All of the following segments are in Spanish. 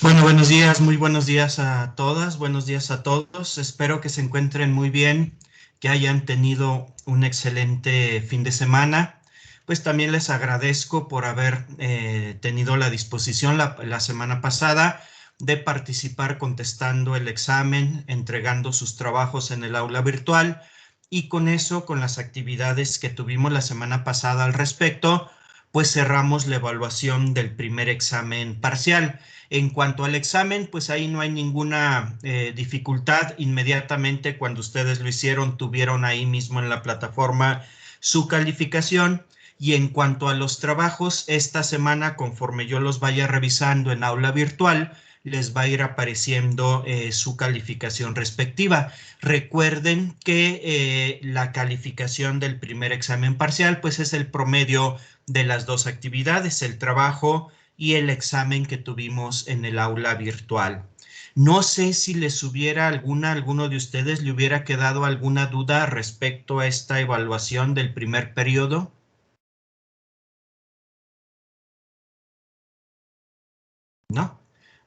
Bueno, buenos días, muy buenos días a todas, buenos días a todos. Espero que se encuentren muy bien, que hayan tenido un excelente fin de semana. Pues también les agradezco por haber tenido la disposición la semana pasada de participar contestando el examen, entregando sus trabajos en el aula virtual y con eso, con las actividades que tuvimos la semana pasada al respecto, pues cerramos la evaluación del primer examen parcial. En cuanto al examen, pues ahí no hay ninguna dificultad. Inmediatamente cuando ustedes lo hicieron, tuvieron ahí mismo en la plataforma su calificación. Y en cuanto a los trabajos, esta semana, conforme yo los vaya revisando en aula virtual, les va a ir apareciendo su calificación respectiva. Recuerden que la calificación del primer examen parcial, pues es el promedio de las dos actividades, el trabajo y el examen que tuvimos en el aula virtual. No sé si les hubiera alguno de ustedes le hubiera quedado alguna duda respecto a esta evaluación del primer periodo. ¿No?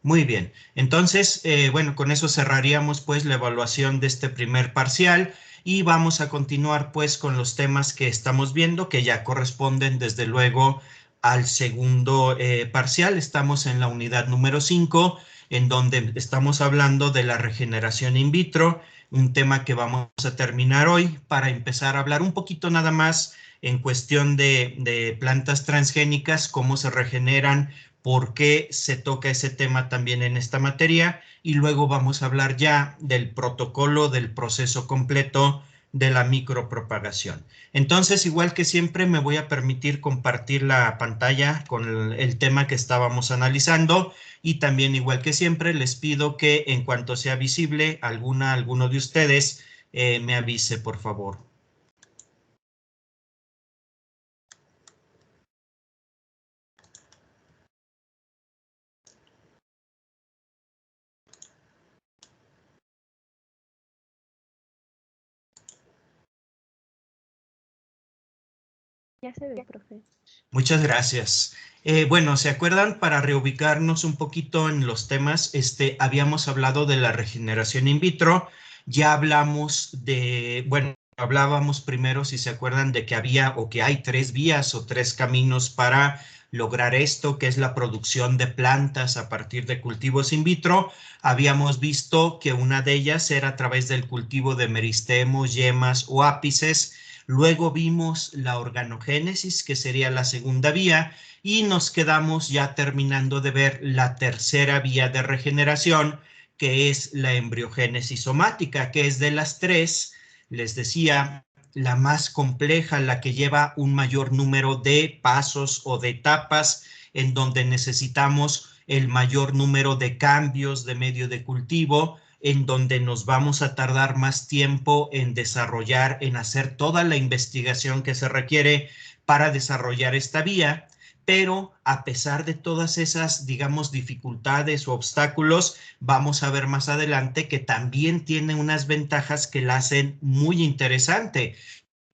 Muy bien. Entonces, bueno, con eso cerraríamos pues la evaluación de este primer parcial y vamos a continuar pues con los temas que estamos viendo, que ya corresponden desde luego al segundo parcial. Estamos en la unidad número 5, en donde estamos hablando de la regeneración in vitro, un tema que vamos a terminar hoy para empezar a hablar un poquito nada más en cuestión de plantas transgénicas, cómo se regeneran, por qué se toca ese tema también en esta materia y luego vamos a hablar ya del protocolo del proceso completo de la micropropagación. Entonces, igual que siempre, me voy a permitir compartir la pantalla con el tema que estábamos analizando y también, igual que siempre, les pido que en cuanto sea visible alguno de ustedes, me avise, por favor. Ya se ve, profe. Muchas gracias. Bueno, ¿se acuerdan? Para reubicarnos un poquito en los temas, habíamos hablado de la regeneración in vitro, ya hablamos bueno, hablábamos primero, si se acuerdan, de que había o que hay tres vías o tres caminos para lograr esto, que es la producción de plantas a partir de cultivos in vitro. Habíamos visto que una de ellas era a través del cultivo de meristemos, yemas o ápices. Luego vimos la organogénesis, que sería la segunda vía, y nos quedamos ya terminando de ver la tercera vía de regeneración, que es la embriogénesis somática, que es de las tres, les decía, la más compleja, la que lleva un mayor número de pasos o de etapas, en donde necesitamos el mayor número de cambios de medio de cultivo, en donde nos vamos a tardar más tiempo en desarrollar, en hacer toda la investigación que se requiere para desarrollar esta vía, pero a pesar de todas esas, digamos, dificultades o obstáculos, vamos a ver más adelante que también tiene unas ventajas que la hacen muy interesante.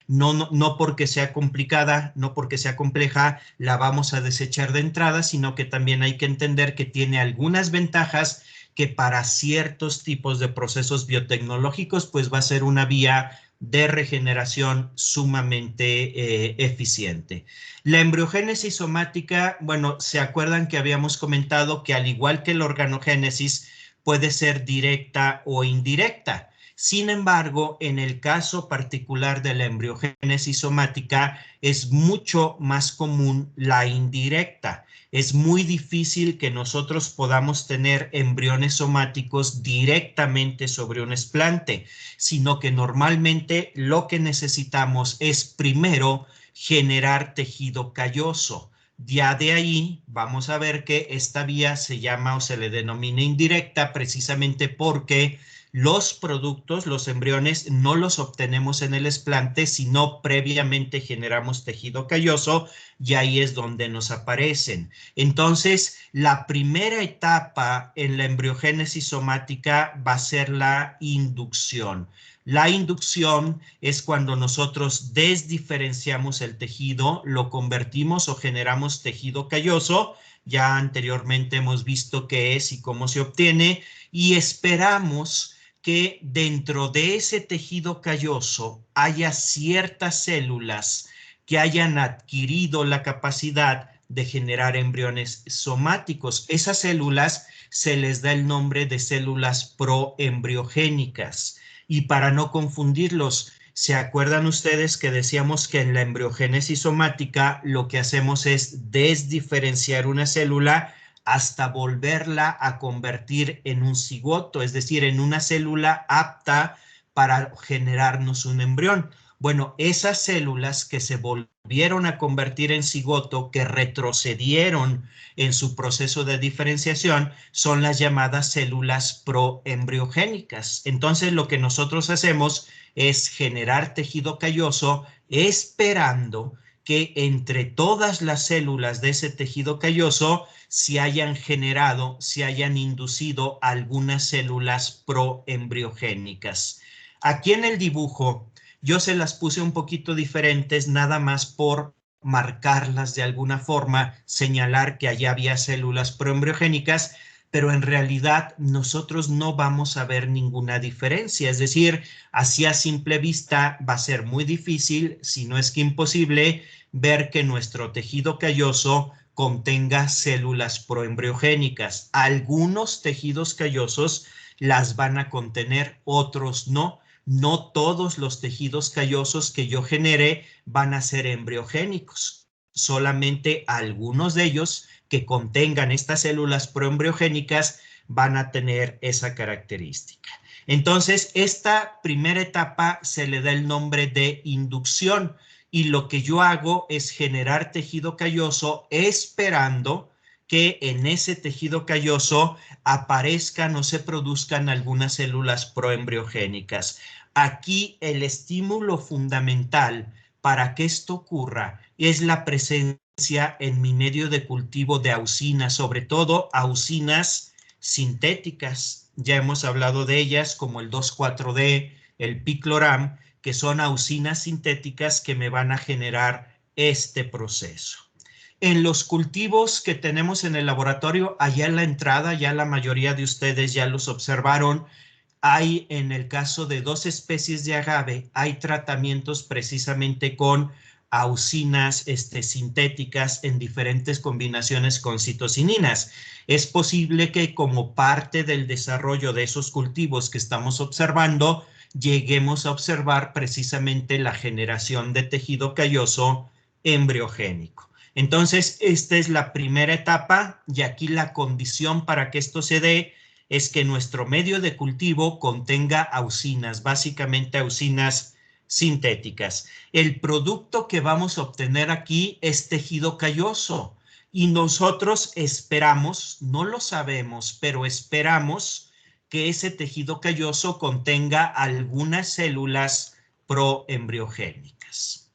No porque sea complicada, no porque sea compleja, la vamos a desechar de entrada, sino que también hay que entender que tiene algunas ventajas que para ciertos tipos de procesos biotecnológicos, pues va a ser una vía de regeneración sumamente eficiente. La embriogénesis somática, bueno, se acuerdan que habíamos comentado que al igual que la organogénesis, puede ser directa o indirecta. Sin embargo, en el caso particular de la embriogénesis somática, es mucho más común la indirecta. Es muy difícil que nosotros podamos tener embriones somáticos directamente sobre un esplante, sino que normalmente lo que necesitamos es primero generar tejido calloso. Ya de ahí vamos a ver que esta vía se llama o se le denomina indirecta precisamente porque los productos, los embriones, no los obtenemos en el esplante, sino previamente generamos tejido calloso y ahí es donde nos aparecen. Entonces, la primera etapa en la embriogénesis somática va a ser la inducción. La inducción es cuando nosotros desdiferenciamos el tejido, lo convertimos o generamos tejido calloso. Ya anteriormente hemos visto qué es y cómo se obtiene, y esperamos que dentro de ese tejido calloso haya ciertas células que hayan adquirido la capacidad de generar embriones somáticos. Esas células se les da el nombre de células proembriogénicas. Y para no confundirlos, ¿se acuerdan ustedes que decíamos que en la embriogénesis somática lo que hacemos es desdiferenciar una célula hasta volverla a convertir en un cigoto, es decir, en una célula apta para generarnos un embrión? Bueno, esas células que se volvieron a convertir en cigoto, que retrocedieron en su proceso de diferenciación, son las llamadas células proembriogénicas. Entonces, lo que nosotros hacemos es generar tejido calloso esperando que entre todas las células de ese tejido calloso se hayan generado, se hayan inducido algunas células proembriogénicas. Aquí en el dibujo yo se las puse un poquito diferentes, nada más por marcarlas de alguna forma, señalar que allá había células proembriogénicas, pero en realidad nosotros no vamos a ver ninguna diferencia. Es decir, así a simple vista va a ser muy difícil, si no es que imposible, ver que nuestro tejido calloso contenga células proembriogénicas. Algunos tejidos callosos las van a contener, otros no. No todos los tejidos callosos que yo genere van a ser embriogénicos. Solamente algunos de ellos que contengan estas células proembriogénicas van a tener esa característica. Entonces, esta primera etapa se le da el nombre de inducción, y lo que yo hago es generar tejido calloso esperando que en ese tejido calloso aparezcan o se produzcan algunas células proembriogénicas. Aquí el estímulo fundamental para que esto ocurra es la presencia en mi medio de cultivo de auxinas, sobre todo auxinas sintéticas. Ya hemos hablado de ellas, como el 2,4-D, el picloram, que son auxinas sintéticas que me van a generar este proceso. En los cultivos que tenemos en el laboratorio, allá en la entrada, ya la mayoría de ustedes ya los observaron, hay, en el caso de 2 especies de agave, hay tratamientos precisamente con auxinas sintéticas en diferentes combinaciones con citocininas. Es posible que como parte del desarrollo de esos cultivos que estamos observando, lleguemos a observar precisamente la generación de tejido calloso embriogénico. Entonces, esta es la primera etapa, y aquí la condición para que esto se dé es que nuestro medio de cultivo contenga auxinas, básicamente auxinas sintéticas. El producto que vamos a obtener aquí es tejido calloso, y nosotros esperamos, no lo sabemos, pero esperamos que ese tejido calloso contenga algunas células proembriogénicas.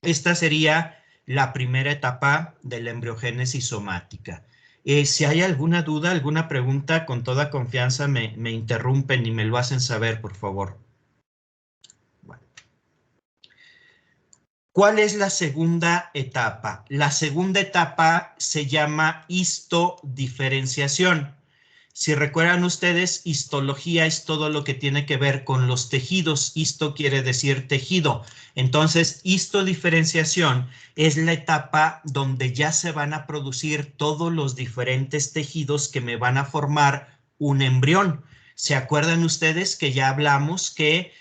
Esta sería la primera etapa de la embriogénesis somática. Si hay alguna duda, alguna pregunta, con toda confianza me interrumpen y me lo hacen saber, por favor. Bueno. ¿Cuál es la segunda etapa? La segunda etapa se llama histodiferenciación. Si recuerdan ustedes, histología es todo lo que tiene que ver con los tejidos. Histo quiere decir tejido. Entonces, histodiferenciación es la etapa donde ya se van a producir todos los diferentes tejidos que me van a formar un embrión. ¿Se acuerdan ustedes que ya hablamos que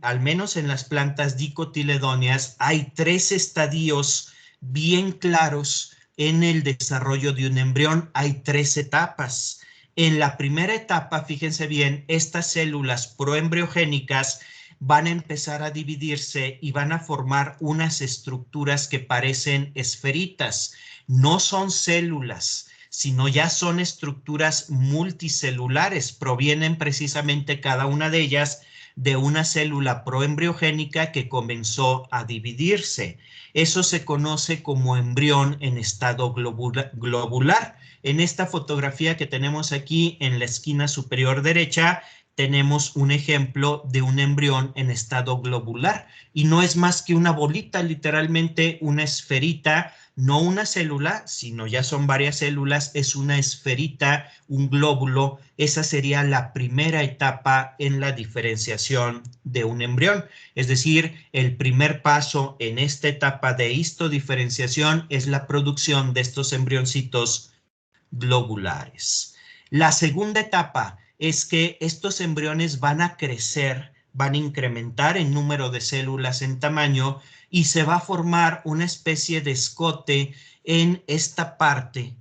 al menos en las plantas dicotiledóneas hay 3 estadios bien claros en el desarrollo de un embrión? Hay 3 etapas. En la primera etapa, fíjense bien, estas células proembriogénicas van a empezar a dividirse y van a formar unas estructuras que parecen esferitas. No son células, sino ya son estructuras multicelulares. Provienen precisamente cada una de ellas de una célula proembriogénica que comenzó a dividirse. Eso se conoce como embrión en estado globular. En esta fotografía que tenemos aquí en la esquina superior derecha, tenemos un ejemplo de un embrión en estado globular y no es más que una bolita, literalmente una esferita, no una célula, sino ya son varias células, es una esferita, un glóbulo. Esa sería la primera etapa en la diferenciación de un embrión. Es decir, el primer paso en esta etapa de histodiferenciación es la producción de estos embrioncitos globulares. La segunda etapa es que estos embriones van a crecer, van a incrementar en número de células, en tamaño, y se va a formar una especie de escote en esta parte,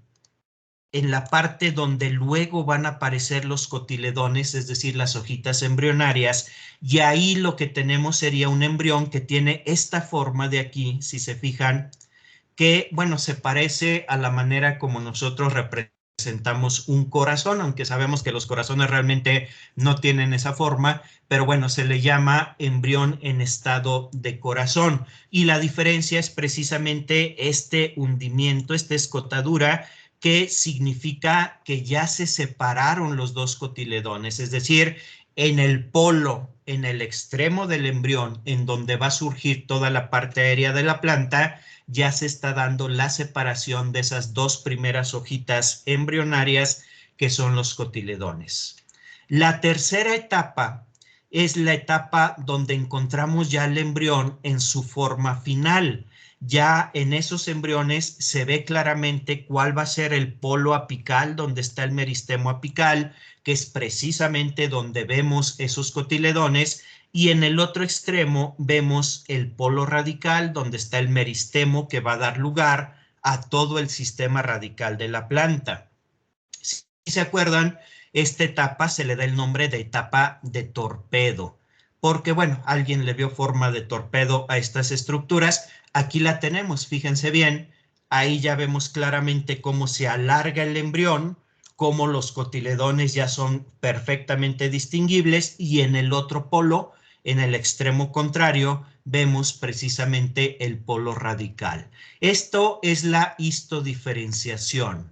en la parte donde luego van a aparecer los cotiledones, es decir, las hojitas embrionarias, y ahí lo que tenemos sería un embrión que tiene esta forma de aquí, si se fijan, que, bueno, se parece a la manera como nosotros representamos un corazón, aunque sabemos que los corazones realmente no tienen esa forma, pero bueno, se le llama embrión en estado de corazón. Y la diferencia es precisamente este hundimiento, esta escotadura, que significa que ya se separaron los dos cotiledones, es decir, en el polo, en el extremo del embrión, en donde va a surgir toda la parte aérea de la planta, ya se está dando la separación de esas dos primeras hojitas embrionarias que son los cotiledones. La tercera etapa es la etapa donde encontramos ya el embrión en su forma final. Ya en esos embriones se ve claramente cuál va a ser el polo apical, donde está el meristemo apical, que es precisamente donde vemos esos cotiledones, y en el otro extremo vemos el polo radical, donde está el meristemo, que va a dar lugar a todo el sistema radical de la planta. Si se acuerdan, esta etapa se le da el nombre de etapa de torpedo, porque bueno, alguien le vio forma de torpedo a estas estructuras. Aquí la tenemos, fíjense bien, ahí ya vemos claramente cómo se alarga el embrión, cómo los cotiledones ya son perfectamente distinguibles, y en el otro polo, en el extremo contrario, vemos precisamente el polo radical. Esto es la histodiferenciación.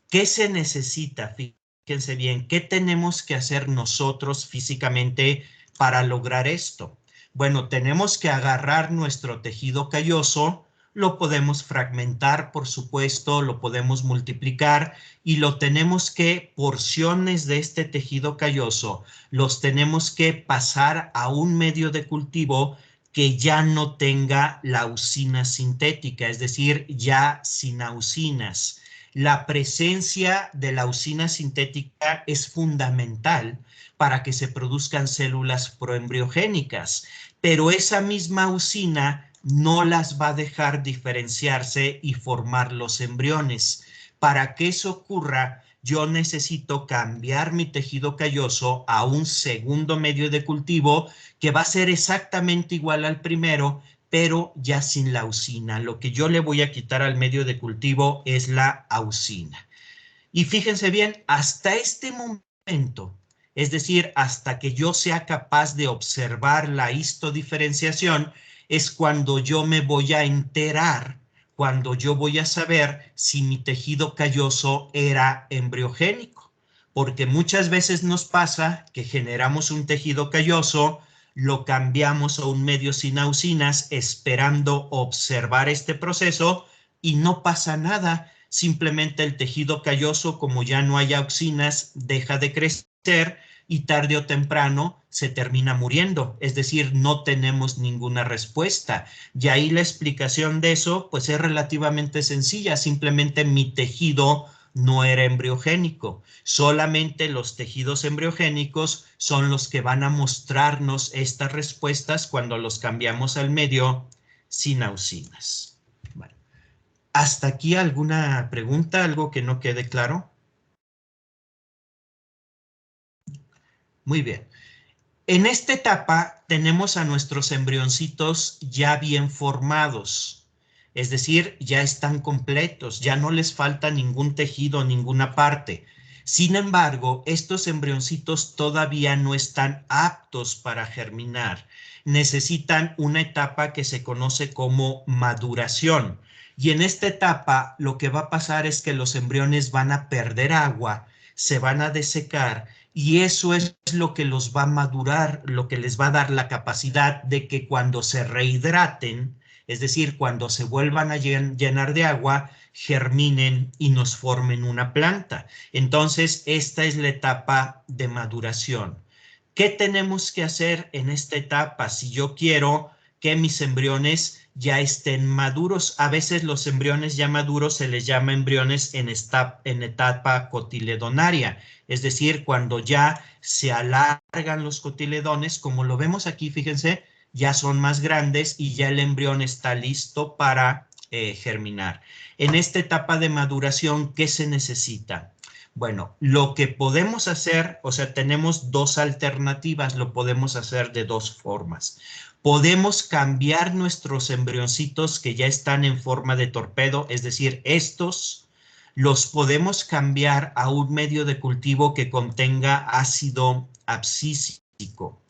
¿Qué se necesita? Fíjense bien, ¿qué tenemos que hacer nosotros físicamente para lograr esto? Bueno, tenemos que agarrar nuestro tejido calloso, lo podemos fragmentar, por supuesto, lo podemos multiplicar y lo tenemos que, porciones de este tejido calloso, los tenemos que pasar a un medio de cultivo que ya no tenga leucina sintética, es decir, ya sin aucinas. La presencia de la leucina sintética es fundamental para que se produzcan células proembriogénicas, pero esa misma leucina no las va a dejar diferenciarse y formar los embriones. Para que eso ocurra, yo necesito cambiar mi tejido calloso a un segundo medio de cultivo que va a ser exactamente igual al primero, pero ya sin la leucina. Lo que yo le voy a quitar al medio de cultivo es la aucina. Y fíjense bien, hasta este momento, es decir, hasta que yo sea capaz de observar la histodiferenciación, es cuando yo me voy a enterar, cuando yo voy a saber si mi tejido calloso era embriogénico. Porque muchas veces nos pasa que generamos un tejido calloso, lo cambiamos a un medio sin aucinas esperando observar este proceso y no pasa nada. Simplemente el tejido calloso, como ya no hay aucinas, deja de crecer y tarde o temprano se termina muriendo. Es decir, no tenemos ninguna respuesta. Y ahí la explicación de eso pues es relativamente sencilla. Simplemente mi tejido no era embriogénico. Solamente los tejidos embriogénicos son los que van a mostrarnos estas respuestas cuando los cambiamos al medio sin aucinas. Bueno, ¿hasta aquí alguna pregunta, algo que no quede claro? Muy bien. En esta etapa tenemos a nuestros embrioncitos ya bien formados. Es decir, ya están completos, ya no les falta ningún tejido, ninguna parte. Sin embargo, estos embrioncitos todavía no están aptos para germinar. Necesitan una etapa que se conoce como maduración. Y en esta etapa lo que va a pasar es que los embriones van a perder agua, se van a desecar y eso es lo que los va a madurar, lo que les va a dar la capacidad de que cuando se rehidraten, es decir, cuando se vuelvan a llenar de agua, germinen y nos formen una planta. Entonces, esta es la etapa de maduración. ¿Qué tenemos que hacer en esta etapa si yo quiero que mis embriones ya estén maduros? A veces los embriones ya maduros se les llama embriones en etapa cotiledonaria, es decir, cuando ya se alargan los cotiledones, como lo vemos aquí, fíjense, ya son más grandes y ya el embrión está listo para germinar. En esta etapa de maduración, ¿qué se necesita? Bueno, lo que podemos hacer, o sea, tenemos dos alternativas, lo podemos hacer de dos formas. Podemos cambiar nuestros embrioncitos que ya están en forma de torpedo, es decir, estos los podemos cambiar a un medio de cultivo que contenga ácido abscísico.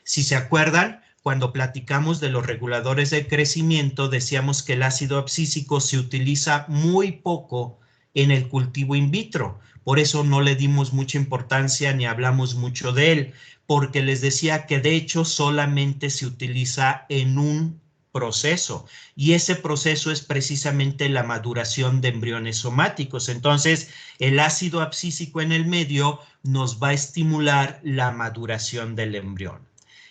Si se acuerdan, cuando platicamos de los reguladores de crecimiento, decíamos que el ácido abscísico se utiliza muy poco en el cultivo in vitro. Por eso no le dimos mucha importancia ni hablamos mucho de él, porque les decía que de hecho solamente se utiliza en un proceso, y ese proceso es precisamente la maduración de embriones somáticos. Entonces, el ácido abscísico en el medio nos va a estimular la maduración del embrión.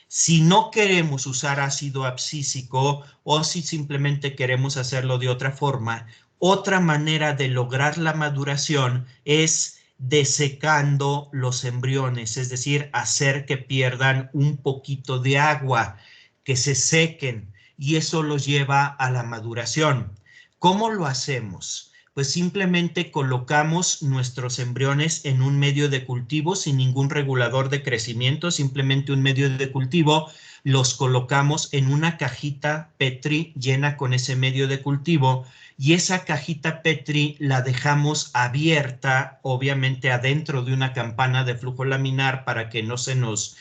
Si no queremos usar ácido abscísico o si simplemente queremos hacerlo de otra forma, otra manera de lograr la maduración es desecando los embriones, es decir, hacer que pierdan un poquito de agua, que se sequen, y eso los lleva a la maduración. ¿Cómo lo hacemos? Pues simplemente colocamos nuestros embriones en un medio de cultivo sin ningún regulador de crecimiento, simplemente un medio de cultivo, los colocamos en una cajita Petri llena con ese medio de cultivo, y esa cajita Petri la dejamos abierta, obviamente adentro de una campana de flujo laminar para que no se nos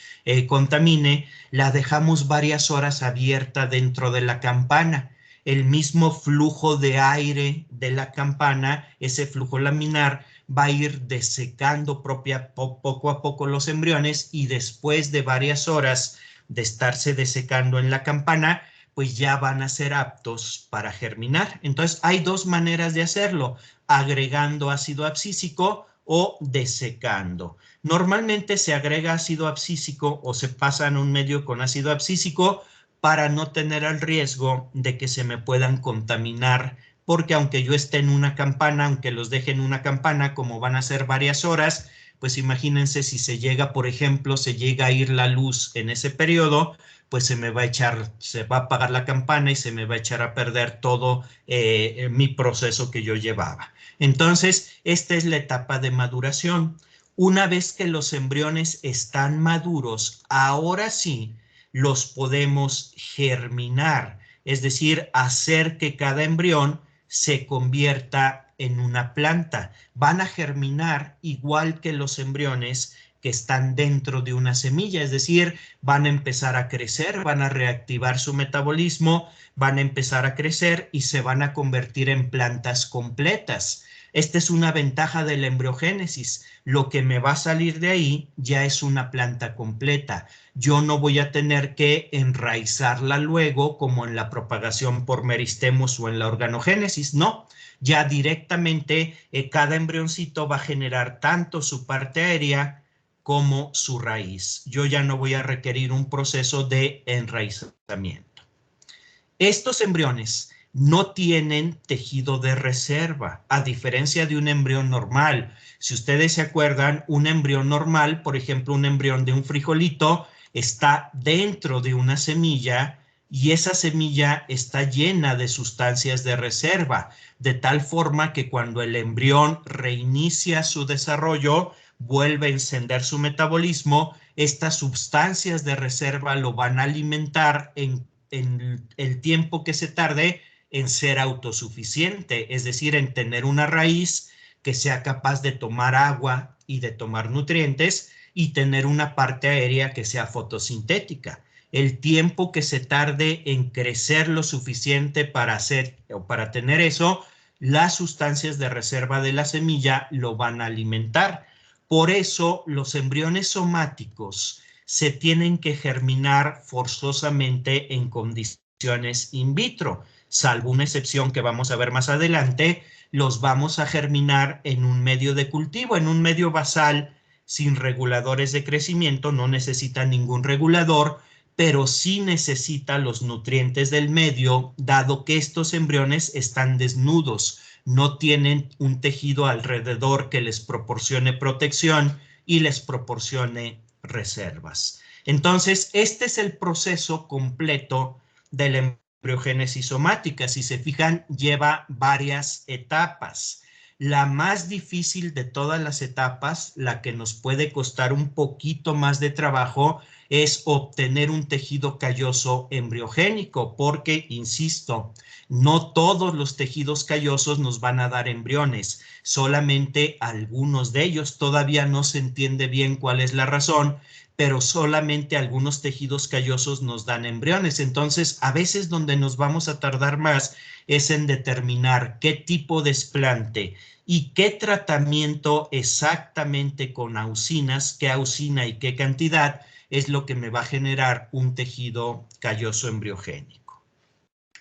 contamine, la dejamos varias horas abierta dentro de la campana. El mismo flujo de aire de la campana, ese flujo laminar, va a ir desecando poco a poco los embriones, y después de varias horas de estarse desecando en la campana, pues ya van a ser aptos para germinar. Entonces hay dos maneras de hacerlo: agregando ácido abscísico o desecando. Normalmente se agrega ácido abscísico o se pasa en un medio con ácido abscísico para no tener el riesgo de que se me puedan contaminar, porque aunque yo esté en una campana, aunque los deje en una campana, como van a ser varias horas, pues imagínense si se llega, por ejemplo, se llega a ir la luz en ese periodo, pues se va a apagar la campana y se me va a echar a perder todo mi proceso que yo llevaba. Entonces, esta es la etapa de maduración. Una vez que los embriones están maduros, ahora sí los podemos germinar, es decir, hacer que cada embrión se convierta en una planta. Van a germinar igual que los embriones que están dentro de una semilla, es decir, van a empezar a crecer, van a reactivar su metabolismo, van a empezar a crecer y se van a convertir en plantas completas. Esta es una ventaja de la embriogénesis. Lo que me va a salir de ahí ya es una planta completa. Yo no voy a tener que enraizarla luego como en la propagación por meristemos o en la organogénesis, no. Ya directamente cada embrioncito va a generar tanto su parte aérea como su raíz. Yo ya no voy a requerir un proceso de enraizamiento. Estos embriones no tienen tejido de reserva, a diferencia de un embrión normal. Si ustedes se acuerdan, un embrión normal, por ejemplo, un embrión de un frijolito, está dentro de una semilla y esa semilla está llena de sustancias de reserva, de tal forma que cuando el embrión reinicia su desarrollo, vuelve a encender su metabolismo, estas sustancias de reserva lo van a alimentar en el tiempo que se tarde en ser autosuficiente, es decir, en tener una raíz que sea capaz de tomar agua y de tomar nutrientes y tener una parte aérea que sea fotosintética. El tiempo que se tarde en crecer lo suficiente para hacer o para tener eso, las sustancias de reserva de la semilla lo van a alimentar. Por eso los embriones somáticos se tienen que germinar forzosamente en condiciones in vitro, salvo una excepción que vamos a ver más adelante. Los vamos a germinar en un medio de cultivo, en un medio basal sin reguladores de crecimiento. No necesita ningún regulador, pero sí necesita los nutrientes del medio, dado que estos embriones están desnudos, no tienen un tejido alrededor que les proporcione protección y les proporcione reservas. Entonces, este es el proceso completo de la embriogénesis somática. Si se fijan, lleva varias etapas. La más difícil de todas las etapas, la que nos puede costar un poquito más de trabajo, es obtener un tejido calloso embriogénico, porque, insisto, no todos los tejidos callosos nos van a dar embriones, solamente algunos de ellos. Todavía no se entiende bien cuál es la razón, pero solamente algunos tejidos callosos nos dan embriones. Entonces, a veces donde nos vamos a tardar más es en determinar qué tipo de desplante y qué tratamiento exactamente con auxinas, qué auxina y qué cantidad es lo que me va a generar un tejido calloso embriogénico.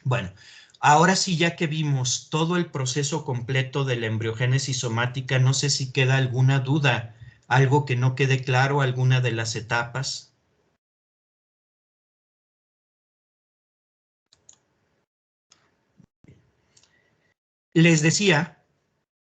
Bueno, ahora sí, ya que vimos todo el proceso completo de la embriogénesis somática, no sé si queda alguna duda, algo que no quede claro, alguna de las etapas. Les decía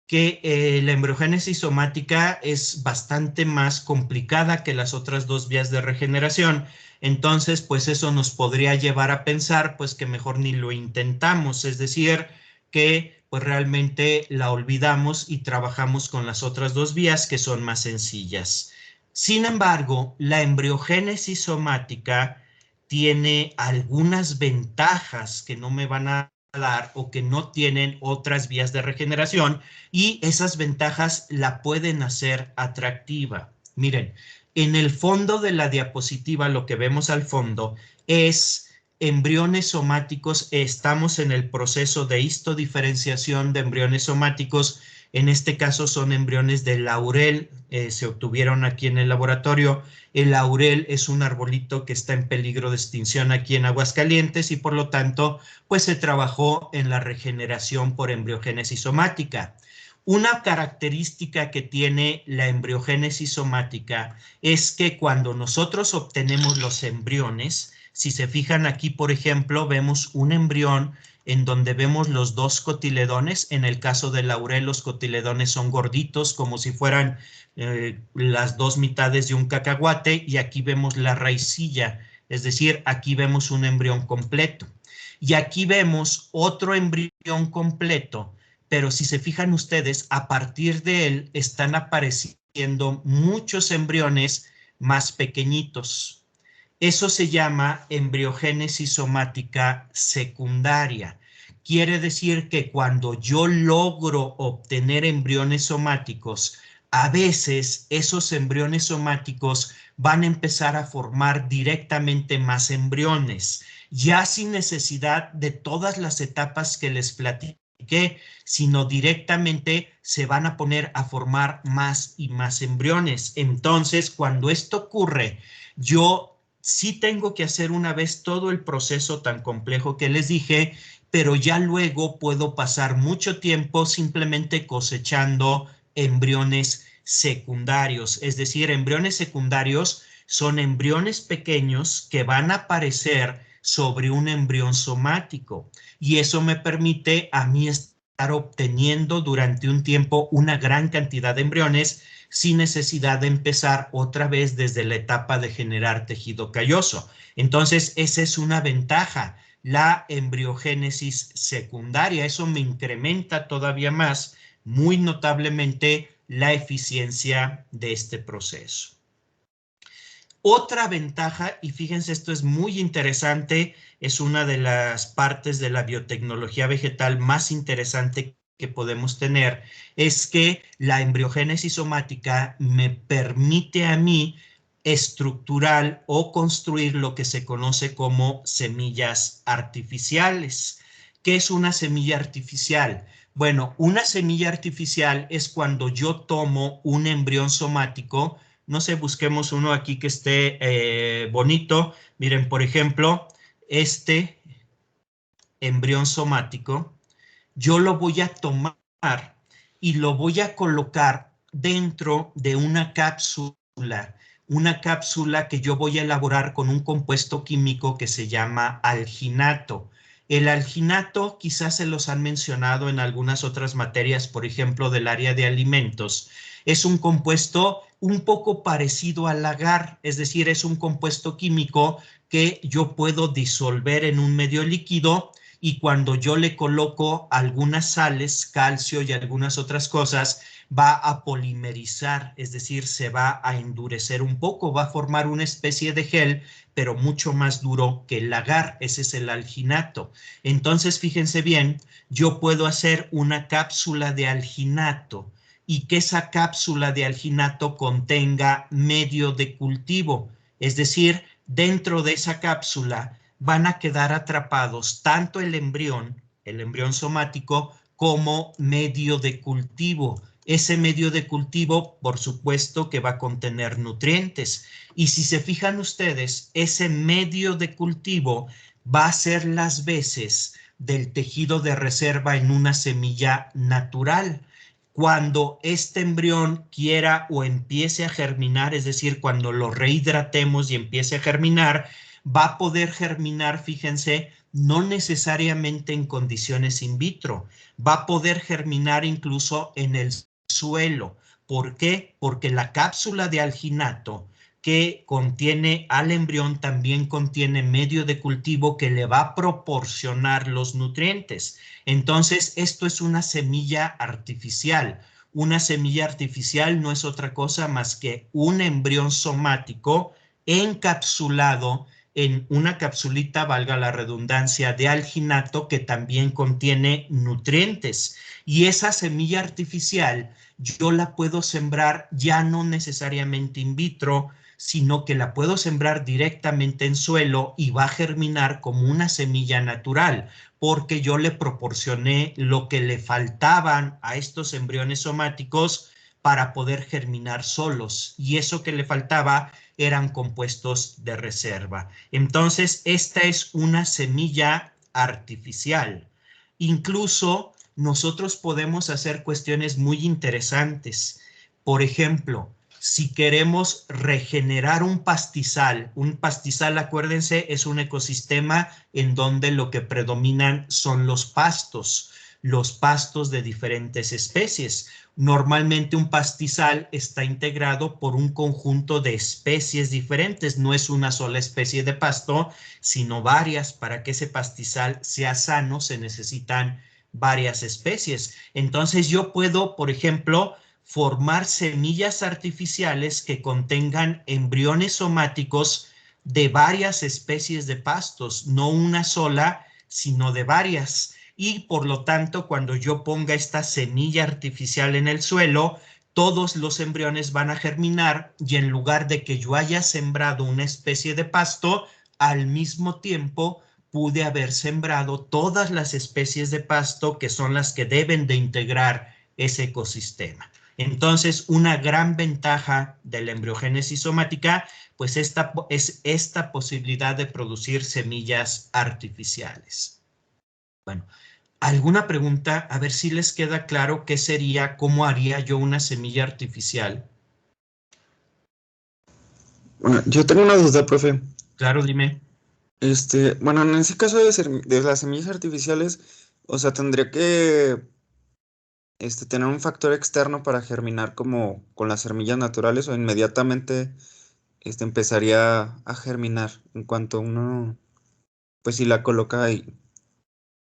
que la embriogénesis somática es bastante más complicada que las otras dos vías de regeneración. Entonces, pues eso nos podría llevar a pensar pues que mejor ni lo intentamos, es decir, que pues realmente la olvidamos y trabajamos con las otras dos vías que son más sencillas. Sin embargo, la embriogénesis somática tiene algunas ventajas que no me van a dar o que no tienen otras vías de regeneración, y esas ventajas la pueden hacer atractiva. Miren, en el fondo de la diapositiva, lo que vemos al fondo es embriones somáticos. Estamos en el proceso de histodiferenciación de embriones somáticos. En este caso son embriones de laurel, se obtuvieron aquí en el laboratorio. El laurel es un arbolito que está en peligro de extinción aquí en Aguascalientes, y por lo tanto, pues se trabajó en la regeneración por embriogénesis somática. Una característica que tiene la embriogénesis somática es que cuando nosotros obtenemos los embriones, si se fijan aquí, por ejemplo, vemos un embrión en donde vemos los dos cotiledones. En el caso del laurel, los cotiledones son gorditos, como si fueran las dos mitades de un cacahuate, y aquí vemos la raicilla, es decir, aquí vemos un embrión completo. Y aquí vemos otro embrión completo, pero si se fijan ustedes, a partir de él están apareciendo muchos embriones más pequeñitos. Eso se llama embriogénesis somática secundaria. Quiere decir que cuando yo logro obtener embriones somáticos, a veces esos embriones somáticos van a empezar a formar directamente más embriones, ya sin necesidad de todas las etapas que les platiqué, sino directamente se van a poner a formar más y más embriones. Entonces, cuando esto ocurre, yo sí tengo que hacer una vez todo el proceso tan complejo que les dije, pero ya luego puedo pasar mucho tiempo simplemente cosechando embriones secundarios. Es decir, embriones secundarios son embriones pequeños que van a aparecer sobre un embrión somático, y eso me permite a mí estar obteniendo durante un tiempo una gran cantidad de embriones sin necesidad de empezar otra vez desde la etapa de generar tejido calloso. Entonces, esa es una ventaja, la embriogénesis secundaria. Eso me incrementa todavía más, muy notablemente, la eficiencia de este proceso. Otra ventaja, y fíjense, esto es muy interesante, es una de las partes de la biotecnología vegetal más interesante que podemos tener, es que la embriogénesis somática me permite a mí estructurar o construir lo que se conoce como semillas artificiales. ¿Qué es una semilla artificial? Bueno, una semilla artificial es cuando yo tomo un embrión somático. No sé, busquemos uno aquí que esté bonito. Miren, por ejemplo, este embrión somático, yo lo voy a tomar y lo voy a colocar dentro de una cápsula que yo voy a elaborar con un compuesto químico que se llama alginato. El alginato quizás se los han mencionado en algunas otras materias, por ejemplo, del área de alimentos. Es un compuesto un poco parecido al agar, es decir, es un compuesto químico que yo puedo disolver en un medio líquido y cuando yo le coloco algunas sales, calcio y algunas otras cosas, va a polimerizar, es decir, se va a endurecer un poco, va a formar una especie de gel, pero mucho más duro que el agar, ese es el alginato. Entonces, fíjense bien, yo puedo hacer una cápsula de alginato y que esa cápsula de alginato contenga medio de cultivo, es decir, dentro de esa cápsula van a quedar atrapados tanto el embrión somático, como medio de cultivo. Ese medio de cultivo, por supuesto, que va a contener nutrientes. Y si se fijan ustedes, ese medio de cultivo va a ser las veces del tejido de reserva en una semilla natural. Cuando este embrión quiera o empiece a germinar, es decir, cuando lo rehidratemos y empiece a germinar, va a poder germinar, fíjense, no necesariamente en condiciones in vitro, va a poder germinar incluso en el suelo. ¿Por qué? Porque la cápsula de alginato que contiene al embrión también contiene medio de cultivo que le va a proporcionar los nutrientes. Entonces, esto es una semilla artificial. Una semilla artificial no es otra cosa más que un embrión somático encapsulado en una capsulita, valga la redundancia, de alginato que también contiene nutrientes. Y esa semilla artificial yo la puedo sembrar ya no necesariamente in vitro, sino que la puedo sembrar directamente en suelo y va a germinar como una semilla natural, porque yo le proporcioné lo que le faltaban a estos embriones somáticos para poder germinar solos. Y eso que le faltaba eran compuestos de reserva. Entonces, esta es una semilla artificial. Incluso nosotros podemos hacer cuestiones muy interesantes. Por ejemplo, si queremos regenerar un pastizal, acuérdense, es un ecosistema en donde lo que predominan son los pastos de diferentes especies. Normalmente un pastizal está integrado por un conjunto de especies diferentes, no es una sola especie de pasto, sino varias. Para que ese pastizal sea sano se necesitan varias especies. Entonces yo puedo, por ejemplo, formar semillas artificiales que contengan embriones somáticos de varias especies de pastos, no una sola, sino de varias. Y por lo tanto, cuando yo ponga esta semilla artificial en el suelo, todos los embriones van a germinar y en lugar de que yo haya sembrado una especie de pasto, al mismo tiempo pude haber sembrado todas las especies de pasto que son las que deben de integrar ese ecosistema. Entonces, una gran ventaja de la embriogénesis somática, pues es esta posibilidad de producir semillas artificiales. Bueno, ¿alguna pregunta? A ver si les queda claro qué sería, cómo haría yo una semilla artificial. Bueno, yo tengo una duda, profe. Claro, dime. Bueno, en ese caso de las semillas artificiales, o sea, tendría que tener un factor externo para germinar como con las semillas naturales o inmediatamente empezaría a germinar en cuanto uno, pues si la coloca ahí.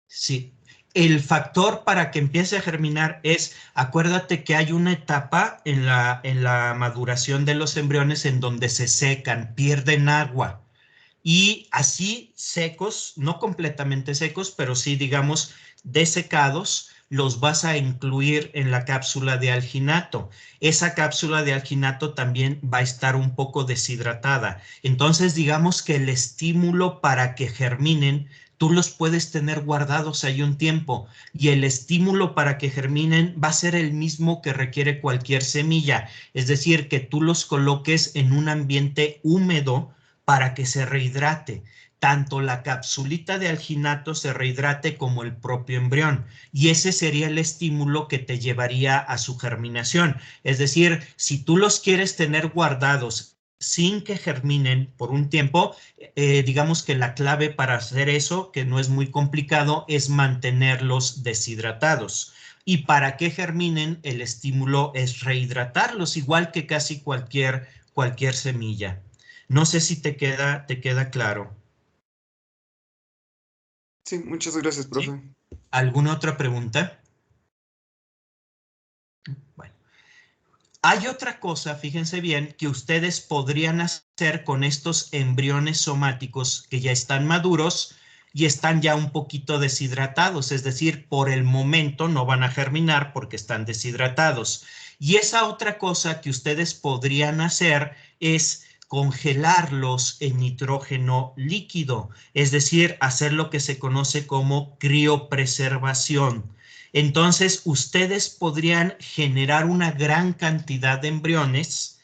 Sí. El factor para que empiece a germinar es, acuérdate que hay una etapa en la maduración de los embriones en donde se secan, pierden agua. Y así secos, no completamente secos, pero sí, digamos, desecados, los vas a incluir en la cápsula de alginato. Esa cápsula de alginato también va a estar un poco deshidratada. Entonces, digamos que el estímulo para que germinen, tú los puedes tener guardados ahí un tiempo y el estímulo para que germinen va a ser el mismo que requiere cualquier semilla, es decir, que tú los coloques en un ambiente húmedo para que se rehidrate. Tanto la capsulita de alginato se rehidrate como el propio embrión, y ese sería el estímulo que te llevaría a su germinación. Es decir, si tú los quieres tener guardados sin que germinen por un tiempo, digamos que la clave para hacer eso, que no es muy complicado, es mantenerlos deshidratados. Y para que germinen, el estímulo es rehidratarlos, igual que casi cualquier semilla. No sé si te queda claro. Sí, muchas gracias, ¿Sí? profe. ¿Alguna otra pregunta? Bueno. Hay otra cosa, fíjense bien, que ustedes podrían hacer con estos embriones somáticos que ya están maduros y están ya un poquito deshidratados, es decir, por el momento no van a germinar porque están deshidratados. Y esa otra cosa que ustedes podrían hacer es congelarlos en nitrógeno líquido, es decir, hacer lo que se conoce como criopreservación. Entonces, ustedes podrían generar una gran cantidad de embriones,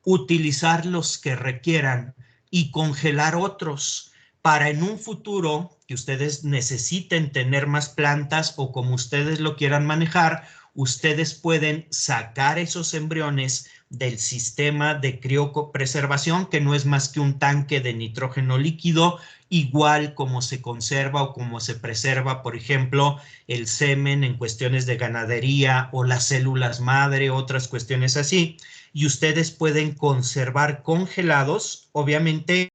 utilizar los que requieran y congelar otros para en un futuro que ustedes necesiten tener más plantas o como ustedes lo quieran manejar, ustedes pueden sacar esos embriones del sistema de criopreservación, que no es más que un tanque de nitrógeno líquido, igual como se conserva o como se preserva, por ejemplo, el semen en cuestiones de ganadería o las células madre, otras cuestiones así, y ustedes pueden conservar congelados, obviamente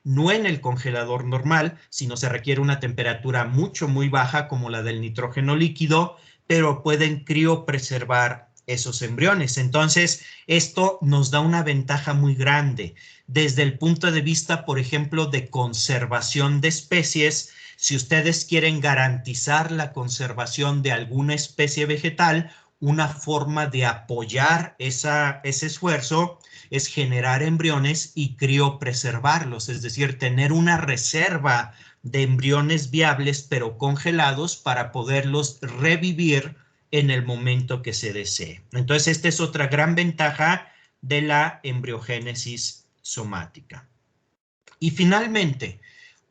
no en el congelador normal, sino se requiere una temperatura muy baja como la del nitrógeno líquido, pero pueden criopreservar esos embriones. Entonces, esto nos da una ventaja muy grande. Desde el punto de vista, por ejemplo, de conservación de especies, si ustedes quieren garantizar la conservación de alguna especie vegetal, una forma de apoyar ese esfuerzo es generar embriones y criopreservarlos, es decir, tener una reserva de embriones viables pero congelados para poderlos revivir en el momento que se desee. Entonces, esta es otra gran ventaja de la embriogénesis somática. Y finalmente,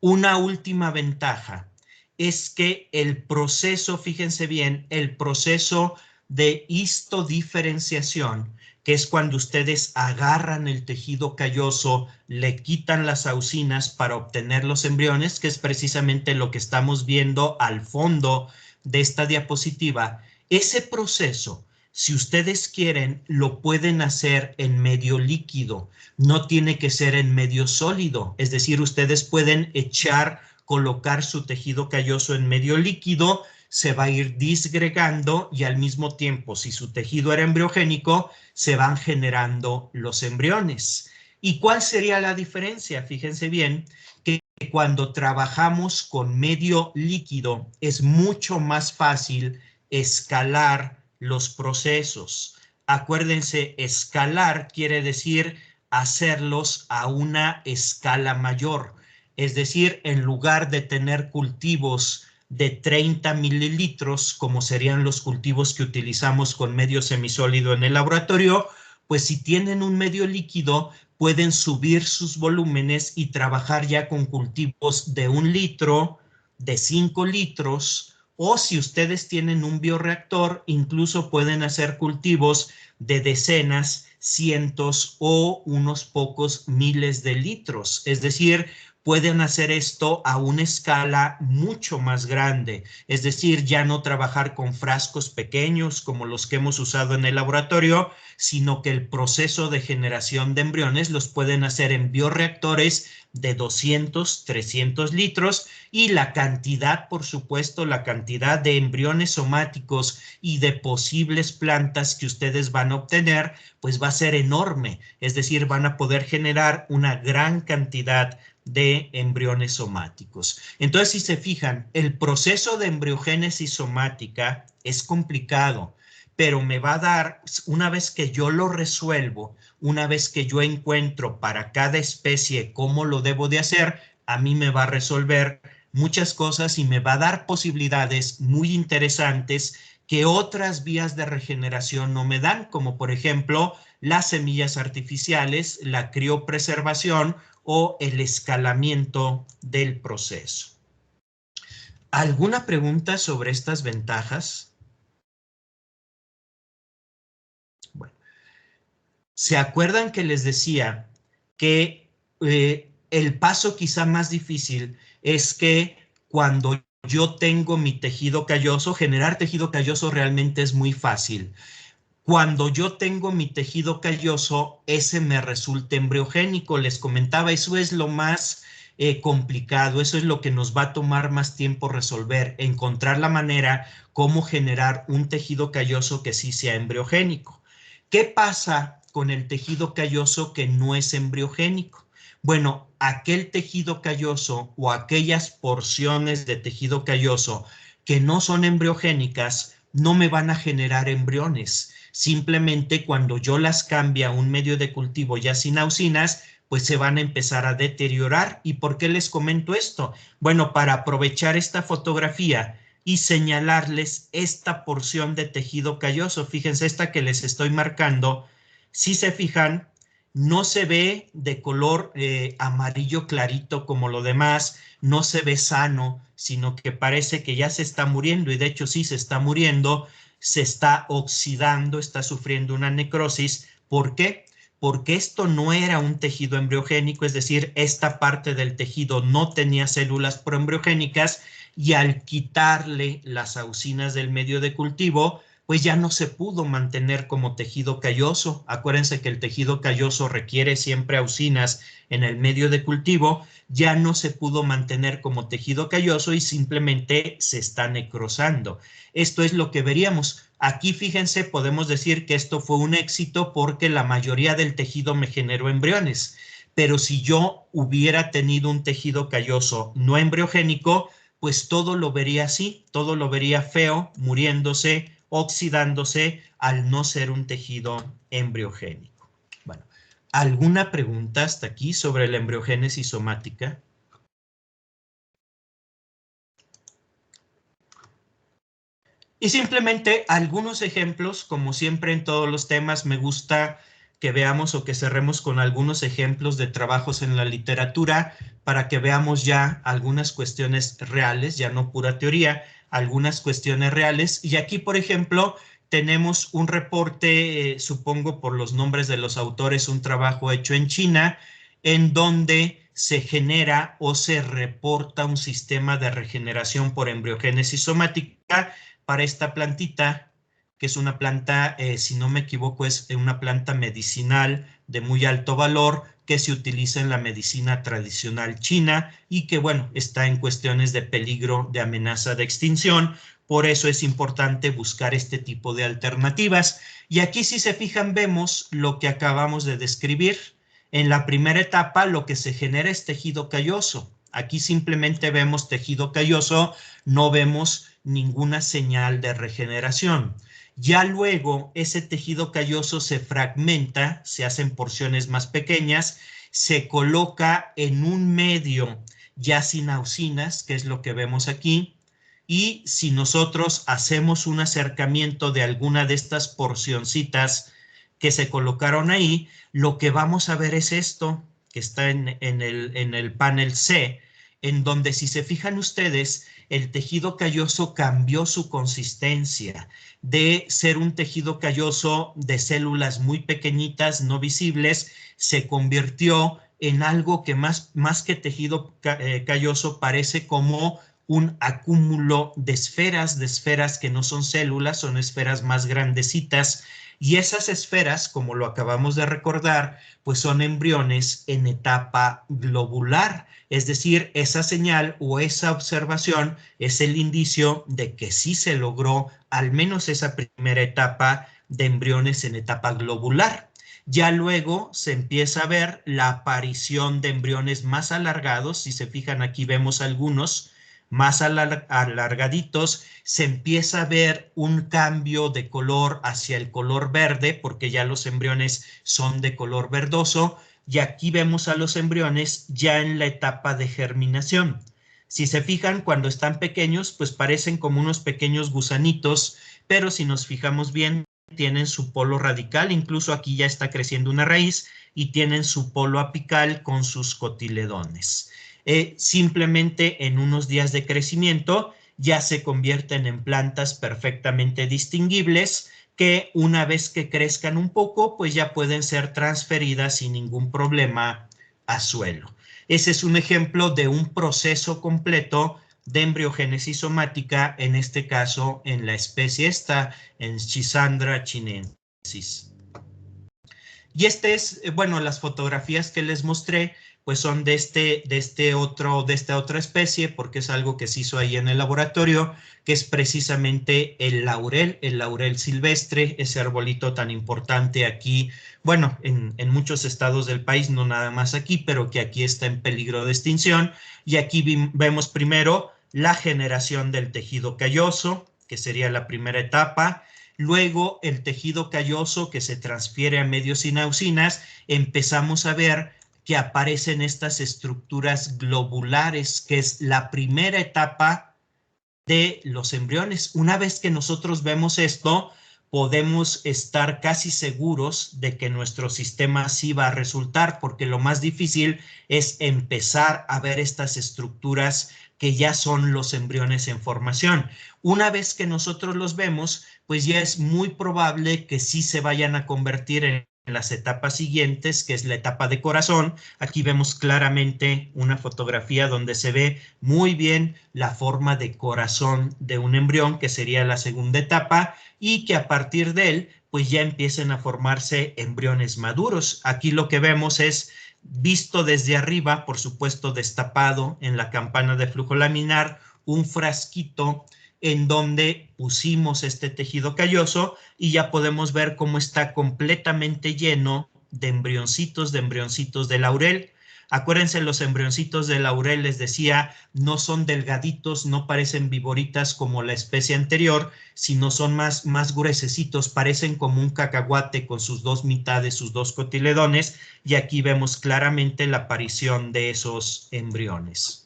una última ventaja es que el proceso, fíjense bien, el proceso de histodiferenciación, que es cuando ustedes agarran el tejido calloso, le quitan las auxinas para obtener los embriones, que es precisamente lo que estamos viendo al fondo de esta diapositiva. Ese proceso, si ustedes quieren, lo pueden hacer en medio líquido, no tiene que ser en medio sólido, es decir, ustedes pueden colocar su tejido calloso en medio líquido, se va a ir disgregando y al mismo tiempo, si su tejido era embriogénico, se van generando los embriones. ¿Y cuál sería la diferencia? Fíjense bien que cuando trabajamos con medio líquido es mucho más fácil escalar los procesos. Acuérdense, escalar quiere decir hacerlos a una escala mayor. Es decir, en lugar de tener cultivos de 30 mililitros, como serían los cultivos que utilizamos con medio semisólido en el laboratorio, pues si tienen un medio líquido, pueden subir sus volúmenes y trabajar ya con cultivos de 1 litro, de 5 litros, o si ustedes tienen un bioreactor, incluso pueden hacer cultivos de decenas, cientos o unos pocos miles de litros. Es decir, pueden hacer esto a una escala mucho más grande, es decir, ya no trabajar con frascos pequeños como los que hemos usado en el laboratorio, sino que el proceso de generación de embriones los pueden hacer en bioreactores de 200, 300 litros y la cantidad, por supuesto, la cantidad de embriones somáticos y de posibles plantas que ustedes van a obtener, pues va a ser enorme, es decir, van a poder generar una gran cantidad de embriones somáticos. Entonces, si se fijan, el proceso de embriogénesis somática es complicado, pero me va a dar, una vez que yo lo resuelvo, una vez que yo encuentro para cada especie cómo lo debo de hacer, a mí me va a resolver muchas cosas y me va a dar posibilidades muy interesantes que otras vías de regeneración no me dan, como por ejemplo las semillas artificiales, la criopreservación o el escalamiento del proceso. ¿Alguna pregunta sobre estas ventajas? Bueno, ¿se acuerdan que les decía que el paso quizá más difícil es que cuando yo tengo mi tejido calloso, generar tejido calloso realmente es muy fácil? Cuando yo tengo mi tejido calloso, ese me resulta embriogénico. Les comentaba, eso es lo más complicado, eso es lo que nos va a tomar más tiempo resolver, encontrar la manera cómo generar un tejido calloso que sí sea embriogénico. ¿Qué pasa con el tejido calloso que no es embriogénico? Bueno, aquel tejido calloso o aquellas porciones de tejido calloso que no son embriogénicas no me van a generar embriones. Simplemente cuando yo las cambie a un medio de cultivo ya sin auxinas, pues se van a empezar a deteriorar. ¿Y por qué les comento esto? Bueno, para aprovechar esta fotografía y señalarles esta porción de tejido calloso. Fíjense esta que les estoy marcando. Si se fijan, no se ve de color amarillo clarito como lo demás, no se ve sano, sino que parece que ya se está muriendo y de hecho sí se está muriendo, se está oxidando, está sufriendo una necrosis. ¿Por qué? Porque esto no era un tejido embriogénico, es decir, esta parte del tejido no tenía células proembriogénicas y al quitarle las auxinas del medio de cultivo, pues ya no se pudo mantener como tejido calloso. Acuérdense que el tejido calloso requiere siempre auxinas en el medio de cultivo, ya no se pudo mantener como tejido calloso y simplemente se está necrosando. Esto es lo que veríamos. Aquí, fíjense, podemos decir que esto fue un éxito porque la mayoría del tejido me generó embriones. Pero si yo hubiera tenido un tejido calloso no embriogénico, pues todo lo vería así, todo lo vería feo, muriéndose, oxidándose, al no ser un tejido embriogénico. Bueno, ¿alguna pregunta hasta aquí sobre la embriogénesis somática? Y simplemente algunos ejemplos, como siempre en todos los temas, me gusta que veamos o que cerremos con algunos ejemplos de trabajos en la literatura para que veamos ya algunas cuestiones reales, ya no pura teoría, algunas cuestiones reales. Y aquí, por ejemplo, tenemos un reporte, supongo por los nombres de los autores, un trabajo hecho en China, en donde se genera o se reporta un sistema de regeneración por embriogénesis somática para esta plantita, que es una planta, si no me equivoco, es una planta medicinal de muy alto valor que se utiliza en la medicina tradicional china y que, bueno, está en cuestiones de peligro de amenaza de extinción. Por eso es importante buscar este tipo de alternativas. Y aquí, si se fijan, vemos lo que acabamos de describir. En la primera etapa, lo que se genera es tejido calloso. Aquí simplemente vemos tejido calloso, no vemos ninguna señal de regeneración. Ya luego ese tejido calloso se fragmenta, se hacen porciones más pequeñas, se coloca en un medio ya sin auxinas, que es lo que vemos aquí, y si nosotros hacemos un acercamiento de alguna de estas porcioncitas que se colocaron ahí, lo que vamos a ver es esto, que está en el panel C, en donde si se fijan ustedes, el tejido calloso cambió su consistencia de ser un tejido calloso de células muy pequeñitas, no visibles, se convirtió en algo que más que tejido calloso parece como un acúmulo de esferas que no son células, son esferas más grandecitas, y esas esferas, como lo acabamos de recordar, pues son embriones en etapa globular, es decir, esa señal o esa observación es el indicio de que sí se logró al menos esa primera etapa de embriones en etapa globular. Ya luego se empieza a ver la aparición de embriones más alargados, si se fijan aquí vemos algunos más alargaditos, se empieza a ver un cambio de color hacia el color verde, porque ya los embriones son de color verdoso, y aquí vemos a los embriones ya en la etapa de germinación. Si se fijan, cuando están pequeños, pues parecen como unos pequeños gusanitos, pero si nos fijamos bien, tienen su polo radical, incluso aquí ya está creciendo una raíz, y tienen su polo apical con sus cotiledones. Simplemente en unos días de crecimiento ya se convierten en plantas perfectamente distinguibles, que una vez que crezcan un poco, pues ya pueden ser transferidas sin ningún problema a suelo. Ese es un ejemplo de un proceso completo de embriogénesis somática, en este caso en la especie esta, en Schisandra chinensis. Y bueno, las fotografías que les mostré, pues son de esta otra especie, porque es algo que se hizo ahí en el laboratorio, que es precisamente el laurel silvestre, ese arbolito tan importante aquí, bueno, en muchos estados del país, no nada más aquí, pero que aquí está en peligro de extinción. Y aquí vemos primero la generación del tejido calloso, que sería la primera etapa. Luego, el tejido calloso que se transfiere a medios sin auxinas, empezamos a ver que aparecen estas estructuras globulares, que es la primera etapa de los embriones. Una vez que nosotros vemos esto, podemos estar casi seguros de que nuestro sistema sí va a resultar, porque lo más difícil es empezar a ver estas estructuras que ya son los embriones en formación. Una vez que nosotros los vemos, pues ya es muy probable que sí se vayan a convertir en las etapas siguientes, que es la etapa de corazón. Aquí vemos claramente una fotografía donde se ve muy bien la forma de corazón de un embrión, que sería la segunda etapa, y que a partir de él, pues ya empiecen a formarse embriones maduros. Aquí lo que vemos es, visto desde arriba, por supuesto destapado en la campana de flujo laminar, un frasquito en donde pusimos este tejido calloso, y ya podemos ver cómo está completamente lleno de embrioncitos de laurel. Acuérdense, los embrioncitos de laurel, les decía, no son delgaditos, no parecen viboritas como la especie anterior, sino son más gruesecitos, parecen como un cacahuate con sus dos mitades, sus dos cotiledones, y aquí vemos claramente la aparición de esos embriones.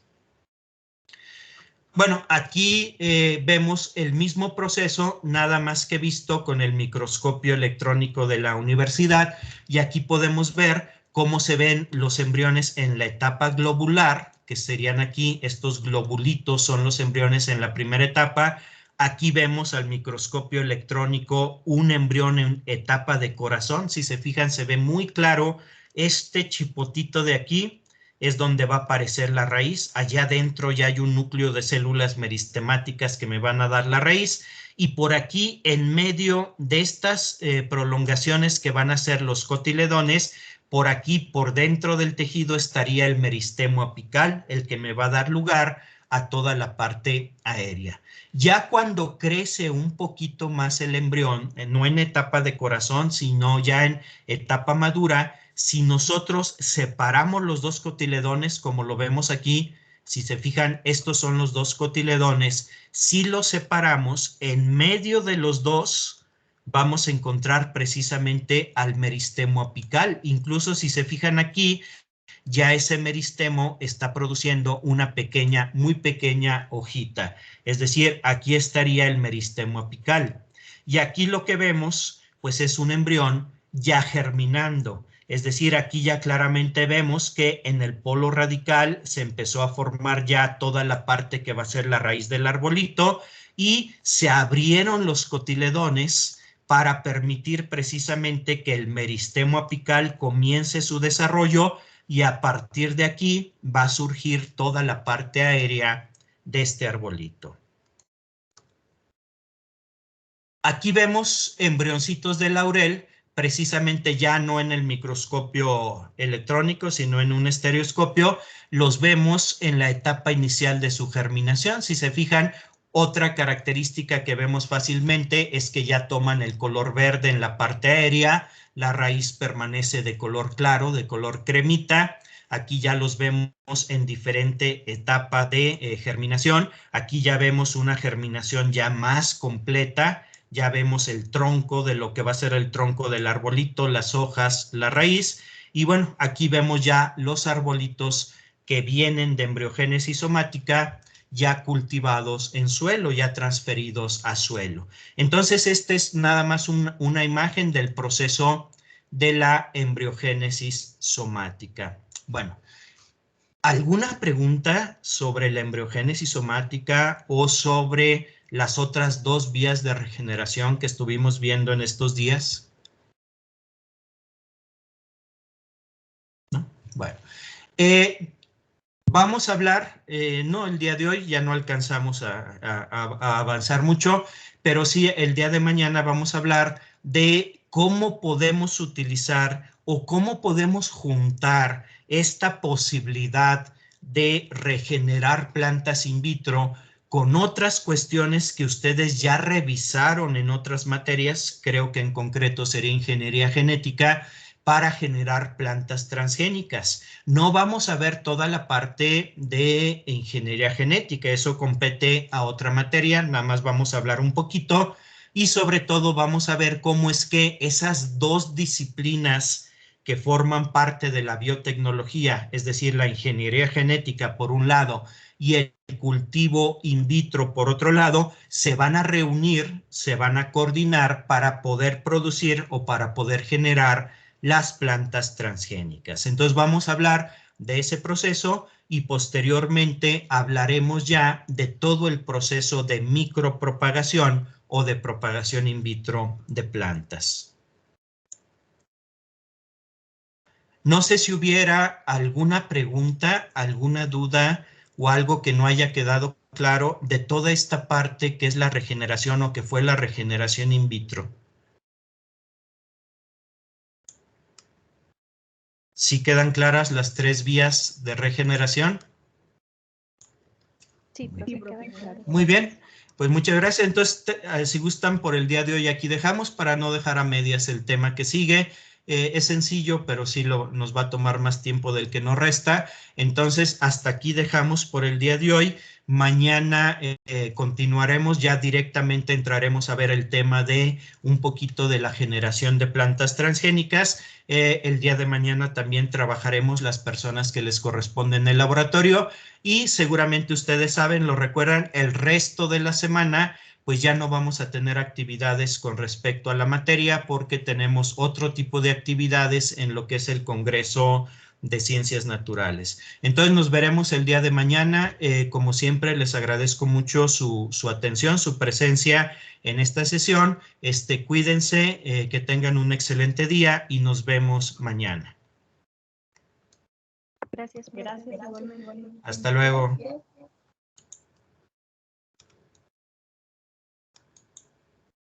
Bueno, aquí vemos el mismo proceso, nada más que visto con el microscopio electrónico de la universidad, y aquí podemos ver cómo se ven los embriones en la etapa globular, que serían aquí, estos globulitos son los embriones en la primera etapa. Aquí vemos al microscopio electrónico un embrión en etapa de corazón. Si se fijan, se ve muy claro este chipotito de aquí. Es donde va a aparecer la raíz. Allá adentro ya hay un núcleo de células meristemáticas que me van a dar la raíz, y por aquí, en medio de estas prolongaciones que van a ser los cotiledones, por aquí, por dentro del tejido, estaría el meristemo apical, el que me va a dar lugar a toda la parte aérea. Ya cuando crece un poquito más el embrión, no en etapa de corazón, sino ya en etapa madura, si nosotros separamos los dos cotiledones, como lo vemos aquí, si se fijan, estos son los dos cotiledones. Si los separamos, en medio de los dos vamos a encontrar precisamente al meristemo apical. Incluso si se fijan aquí, ya ese meristemo está produciendo una pequeña, muy pequeña hojita. Es decir, aquí estaría el meristemo apical. Y aquí lo que vemos, pues es un embrión ya germinando. Es decir, aquí ya claramente vemos que en el polo radical se empezó a formar ya toda la parte que va a ser la raíz del arbolito, y se abrieron los cotiledones para permitir precisamente que el meristemo apical comience su desarrollo, y a partir de aquí va a surgir toda la parte aérea de este arbolito. Aquí vemos embrioncitos de laurel, precisamente ya no en el microscopio electrónico, sino en un estereoscopio. Los vemos en la etapa inicial de su germinación. Si se fijan, otra característica que vemos fácilmente es que ya toman el color verde en la parte aérea, la raíz permanece de color claro, de color cremita. Aquí ya los vemos en diferente etapa de germinación. Aquí ya vemos una germinación ya más completa. Ya vemos el tronco de lo que va a ser el tronco del arbolito, las hojas, la raíz. Y bueno, aquí vemos ya los arbolitos que vienen de embriogénesis somática ya cultivados en suelo, ya transferidos a suelo. Entonces, este es nada más una imagen del proceso de la embriogénesis somática. Bueno, ¿alguna pregunta sobre la embriogénesis somática o sobre las otras dos vías de regeneración que estuvimos viendo en estos días? ¿No? Bueno. Vamos a hablar, no el día de hoy, ya no alcanzamos a avanzar mucho, pero sí el día de mañana vamos a hablar de cómo podemos utilizar o cómo podemos juntar esta posibilidad de regenerar plantas in vitro con otras cuestiones que ustedes ya revisaron en otras materias, creo que en concreto sería ingeniería genética, para generar plantas transgénicas. No vamos a ver toda la parte de ingeniería genética, eso compete a otra materia, nada más vamos a hablar un poquito y sobre todo vamos a ver cómo es que esas dos disciplinas que forman parte de la biotecnología, es decir, la ingeniería genética por un lado y el cultivo in vitro por otro lado, se van a reunir, se van a coordinar para poder producir o para poder generar las plantas transgénicas. Entonces vamos a hablar de ese proceso y posteriormente hablaremos ya de todo el proceso de micropropagación o de propagación in vitro de plantas. No sé si hubiera alguna pregunta, alguna duda o algo que no haya quedado claro de toda esta parte que es la regeneración o que fue la regeneración in vitro. ¿Sí quedan claras las tres vías de regeneración? Sí, profe, quedan claros. Muy bien, pues muchas gracias. Entonces, si gustan, por el día de hoy aquí dejamos para no dejar a medias el tema que sigue. Es sencillo, pero sí nos va a tomar más tiempo del que nos resta. Entonces, hasta aquí dejamos por el día de hoy. Mañana continuaremos, ya directamente entraremos a ver el tema de un poquito de la generación de plantas transgénicas. El día de mañana también trabajaremos las personas que les corresponden en el laboratorio y seguramente ustedes saben, lo recuerdan, el resto de la semana pues ya no vamos a tener actividades con respecto a la materia porque tenemos otro tipo de actividades en lo que es el Congreso de Ciencias Naturales. Entonces nos veremos el día de mañana. Como siempre, les agradezco mucho su atención, su presencia en esta sesión. Cuídense, que tengan un excelente día y nos vemos mañana. Gracias, profe. Hasta luego.